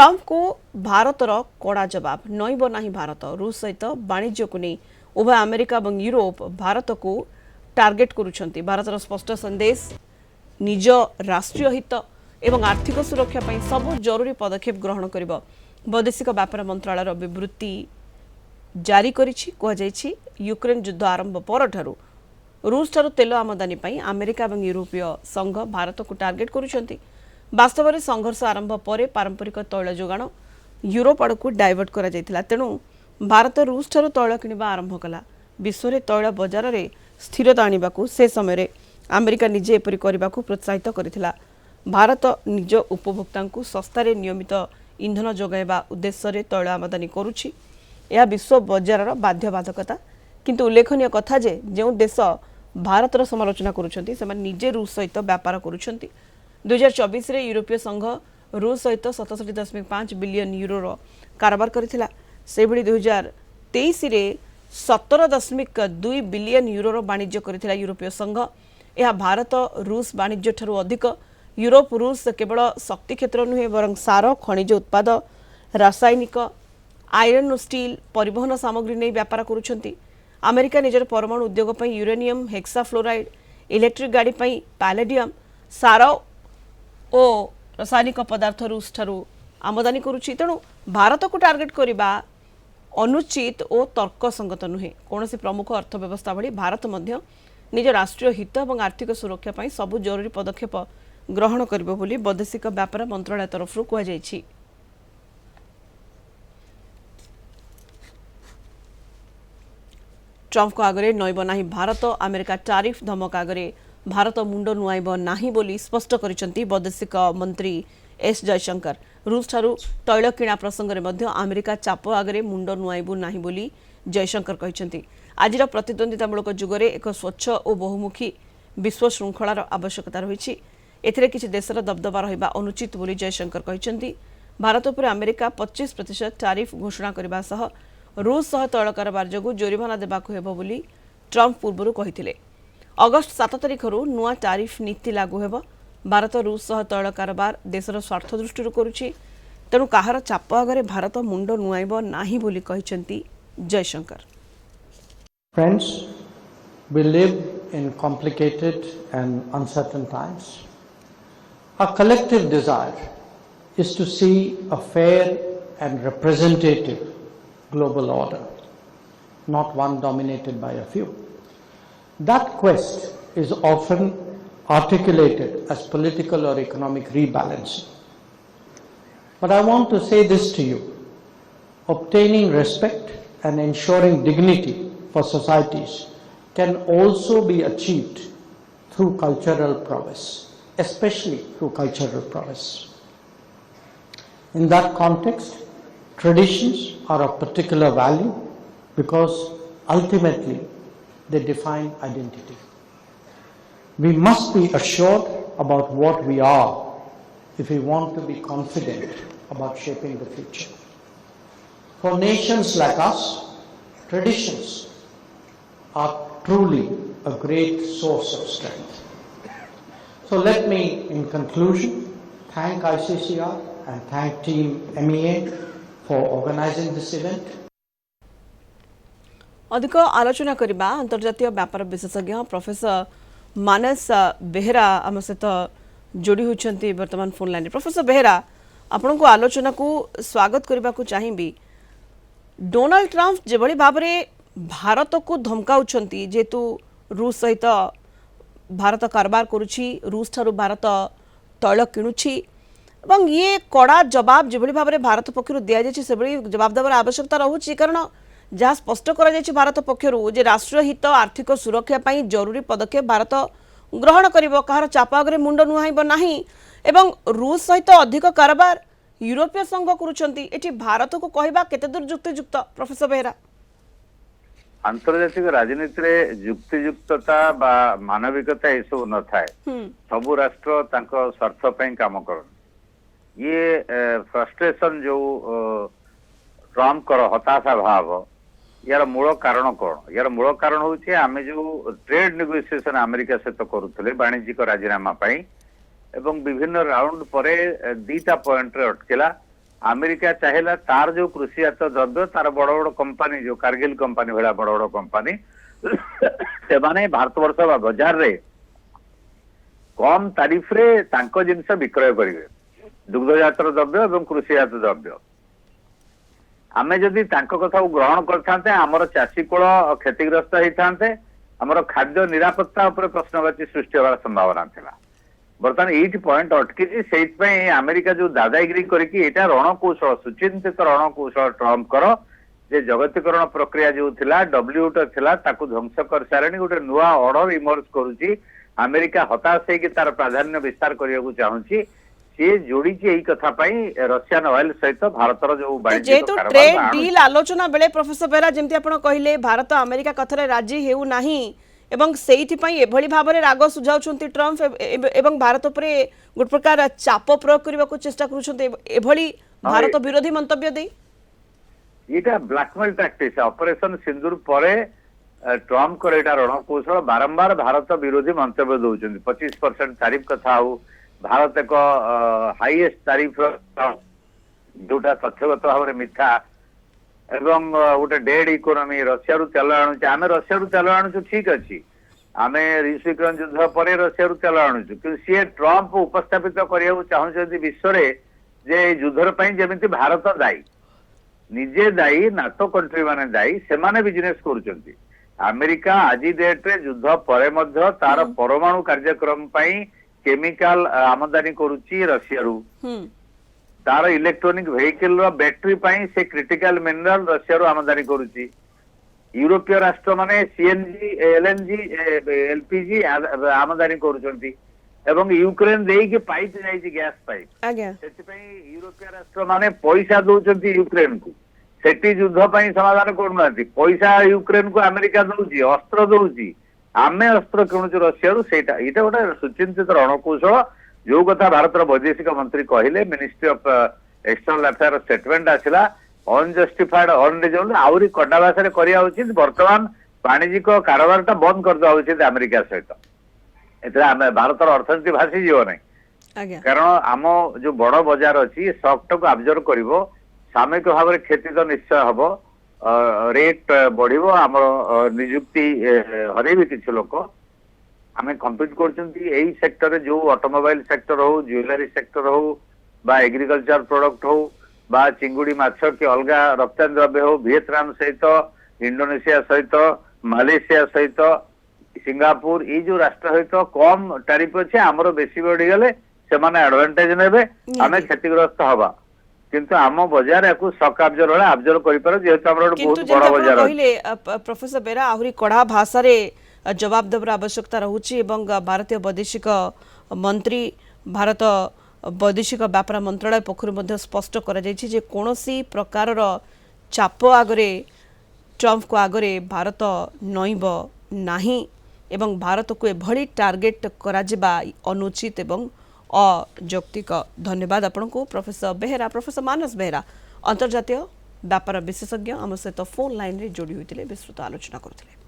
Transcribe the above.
Trump को भारतर कड़ा जवाब नईब नहीं भारत रूस सहित वाणिज्य को नहीं उभय अमेरिका और यूरोप भारत को टार्गेट करुछंती। भारतर स्पष्ट संदेश निज राष्ट्रीय हित एवं आर्थिक सुरक्षा पर सब जरूरी पदक्षेप ग्रहण करिब वैदेशिक व्यापार मंत्रालय विवृत्ति जारी करिछि। यूक्रेन युद्ध आरंभ परठारु रूस ठारू तेल आमदानी पई अमेरिका और यूरोपीय संघ भारत को टार्गेट करुछंती। वास्तव में संघर्ष आरंभ पर पारंपरिक तैल जोगाण यूरोप आड़ को डाइवर्ट करा जायतिला। तेणु भारत रूस ठारू तैल किनिबा आरंभ कला। विश्व में तैल बजार में स्थिरता आनिबाकू से समय अमेरिका निजे एपरि करबाकू प्रोत्साहित करिथिला। भारत निज उपभोक्ता को सस्तारे नियमित इंधन जोगाइबा उद्देश्य तैल आमदानी करुछि। यह विश्व बजार बाध्यबाधकता किंतु उल्लेखनीय कथा जे जो देश भारतर समालोचना करुछंती से निजे रूस सहित व्यापार करुछंती। 2024 रे यूरोपीय संघ रूस सहित 67.5 बिलियन यूरो कारोबार करथिला। से भली 2023 रे 17.2 बिलियन यूरो वाणिज्य करथिला यूरोपीय संघ। यह भारत रूस वाणिज्य ठारू अधिक। यूरोप रूस केवल शक्ति क्षेत्र नुहे बरं सार खनिज उत्पाद रासायनिक आयरन स्टील परिवहन सामग्री नहीं व्यापार करुछंती। अमेरिका निजर परमाणु उद्योग पर यूरेनियम हेक्साफ्लोराइड इलेक्ट्रिक गाड़ी पर पैलेडियम सार और रासायनिक पदार्थ रूस ठारू आमदानी करुछि। तेणु भारत को टार्गेट करबा अनुचित और तर्कसंगत नुहे। कौन प्रमुख अर्थव्यवस्था भली भारत मध्य निज राष्ट्रीय हित और आर्थिक सुरक्षा पर सबु जरूरी पदक्षेप ग्रहण करिबो बोली वैदेशिक व्यापार मंत्रालय तरफ कहुଯାଇଛି। ट्रंप को आगरे नईब नाही भारत अमेरिका टारिफ धमक आगरे भारत मुंड नुआइब नाही बोली स्पष्ट करिसंती वैदेशिक मंत्री एस जयशंकर। रूस ठारू तैल किणा प्रसंग में मध्य अमेरिका चाप आगरे मुंड नुआइबु नाही बोली जयशंकर कहिसंती। आजिर प्रतिद्वंदितामूलक जुगरे एक स्वच्छ और बहुमुखी विश्व श्रृंखलार आवश्यकता रही। एथिरे किछि देशर दबदबा रहिबा अनुचित बोली जयशंकर कहिसंती। भारत पर अमेरिका 25% टारिफ घोषणा करबा सह रूस सह तैल कारोबार जोगु जोरिमाना देबाकू हेबो बोली ट्रंप पूर्वरु कहिथिले। अगस्ट 7 तारिखରୁ नुआ टारिफ नीति लागू हेबो। भारत रूस सह तैल कारोबार देशर स्वार्थ दृष्टि करुछि। तेणु काहार चाप आगरे भारत मुंड नुआइब नाही बोली कहिसंती Jaishankar. Friends, we live in complicated and uncertain times. Our collective desire is to see a fair and representative global order, not one dominated by a few. That quest is often articulated as political or economic rebalancing. But I want to say this to you: obtaining respect and ensuring dignity for societies can also be achieved through cultural prowess, especially through cultural prowess. In that context, traditions are of particular value because ultimately they define identity. We must be assured about what we are if we want to be confident about shaping the future. For nations like us, traditions are truly a great source of strength. So let me, in conclusion, thank ICCR and thank Team MEA for organizing this event. अधिक आलोचना करबा अंतर्जातीय व्यापार विशेषज्ञ professor मानस बेहरा आम सहित जोड़ी होती वर्तमान फोन लाइन। प्रोफेसर बेहरा, आपण को आलोचना को स्वागत करने को चाहिए। डोनाल्ड ट्रंप जेभली भाव में भारत को धमकाउछंती जेतु रूस सहित भारत कारोबार करुछि, रूस ठारू भारत तैल किणुछि एवं ये कड़ा जवाब जेभली भाव में भारत पक्षरु दिया जायछि सेभली जवाब देवार आवश्यकता रहुछि। कारण जहाँ स्पष्ट करा जायछि भारत पक्षरु जे राष्ट्रीय हित आर्थिक सुरक्षा पई जरूरी पदक्षेप भारत ग्रहण करिवो, कहार चाप आगरे मुंड नुहाइब नाही एवं रूस सहित अधिक कारोबार यूरोपीय संघ करुछंती। एठी भारत को कहबा केते दूर युक्तियुक्त? प्रोफेसर बेहरा, आंतर्जातिक राजनीति रे युक्तियुक्तता बा मानविकता ये सब न थाए। सबु राष्ट्र तांको स्वार्थ पई काम करन। ये फ्रस्ट्रेशन जो ट्रम्प कर हताशा भाव यार मूल कारण कौन? यार मूल कारण होचे आमे जो ट्रेड नेगोशिएशन अमेरिका सहित करूथले वाणिज्यिक राजीनामा पई एवं विभिन्न राउंड परे दीटा पॉइंट रे अटकेला। अमेरिका चाहिला तार जो कृषिजात द्रव्य तार बड़ बड़ कंपनी जो कारगिल कंपनी भाया बड़ बड़ कंपनी से माने भारतवर्ष बाजार रे कम तारीफ रे तांको जिनस विक्रय करिवे दुग्धजात द्रव्य एवं कृषिजात द्रव्य आमे जदि तांको कथा ग्रहण करथांते हमर चाषी कुल क्षतिग्रस्त होइथांते हमर खाद्य निरापत्ता ऊपर प्रश्नवाची सृष्टि होवार संभावना थिला बर्तमान एट पॉइंट अटकी अमेरिका जो दादागिरी करके एटा रणकौशल सुचिंतित रणकौशल ट्रम्प कर जे जगतीकरण प्रक्रिया जो थिला डब्ल्यूटीओ थिला ताकू ध्वंस कर सारे गोटे नुआ ऑर्डर इमर्ज करुची अमेरिका हताश होगी तार प्राधान्य विस्तार करने को चाहूँगी सी जोड़ी यही कथा रशियन ऑयल सहित भारतर जो जेहेतु ट्रेड डील आलोचना बेले प्रोफेसर बेरा जमती आपण कहले भारत अमेरिका कथरे राजी हेउ नाही एवं सेइथिपई एभली भाबरे राग सुझाउछंती ट्रम्प एवं भारत उपरे गुट प्रकार चाप प्रयोग करबा को चेष्टा करूछंती एभली भारत विरोधी मंतव्य दे एटा ब्लैकमेल टैक्टिक्स ऑपरेशन सिंदूर परे ट्रम्प कर एटा रणकौशल बारंबार भारत विरोधी मंतव्य दौरान 25% तारीफ कथा हो भारत एक हाईएस्ट तारीफ जोटा तथ्यगत भाव में मिथ्या एवं गोटे डेड इकोनॉमी रशिया रु तेल आणुचे आमे रशिया रु तेल आणुछु ठीक अछि आमे रूस यूक्रेन युद्ध परे रशिया रु तेल आणुछु कि सी ट्रम्प उपस्थापित करिया चाहूछथि विश्व रे जे युद्धर पई जेमिति भारत दायी निजे दायी नाटो कंट्री माने दायी से माने बिजनेस करूछथि अमेरिका आज डेट रे युद्ध परे मध्य तार परमाणु कार्यक्रम पई केमिकल आमदानी करूची रशिया रु तार इलेक्ट्रोनिक व्हीकल रो बैटरी पई से क्रिटिकल मिनरल रशिया रो आमदानी करूची यूरोपीय राष्ट्र माने सीएनजी एलएनजी एलपीजी आमदानी करूचंती एवं यूक्रेन देई के पाइप जाई गैस पाइप आज्ञा सेति पई यूरोपीय राष्ट्र माने पैसा दोचंती यूक्रेन को सेठी युद्ध पई समाधान करूनांती पैसा यूक्रेन को अमेरिका दउची अस्त्र दउची आमे अस्त्र किणुଛୁ रशिया सेटा एटा गोटे सुचिंतित रणकौशल जो कथा भारतर वैदेशिक मंत्री कहले ministry of external affair statement आसिला अनजस्टिफाइड अनरिजनल आउरी कड़ा भाषा करिया उचित वर्तमान वाणिज्यिक कारोबार बंद कर दिया उचित अमेरिका सहित एतरा भारतर अर्थनीति भासी जीव नहीं कारण आम जो बड़ बाजार अच्छी शॉक को अब्जर्व करिवो सामयिक भाव में क्षति तो निश्चय हम रेट बढ़िबो आमर नियुक्ति हरेबे किछि लोक आमे कम्पीट कर सेक्टर जो ऑटोमोबाइल सेक्टर हो ज्वेलरी सेक्टर हो बा एग्रीकल्चर प्रोडक्ट हो बा चिंगुड़ी माछ कि अलग रप्तानी द्रव्य हो वियतनाम सहित इंडोनेशिया सहित मालेशिया सहित सिंगापुर ये जो राष्ट्र सहित कम टैरिफ अच्छे आमर बेसी बढ़ीगले से एडवांटेज नेबे आमे क्षतिग्रस्त हवा किंतु आम बाजार याकू सक अब्जर्व कर जेहेतु हमर बहुत बड़ा बाजार कहले प्रोफेसर बेरा आहुरी कड़ा भाषा रे जवाब देवर आवश्यकता रहुछि एवं भारतीय वैदेशिक मंत्री भारत वैदेशिक व्यापार मंत्रालय पक्षरु मध्ये स्पष्ट करा जायछि जे कोनोसी प्रकार चाप आगरे ट्रम्प को आगरे भारत नईब नाही एवं भारत को एभली टार्गेट करा जिबा अनुचित एवं अयौक्तिक धन्यवाद आपको प्रोफेसर बेहेरा प्रोफेसर मानस बेहेरा अंतर्जातीय व्यापार विशेषज्ञ आम सहित फोन लाइन रे जोड़ी होते विस्तृत आलोचना करते।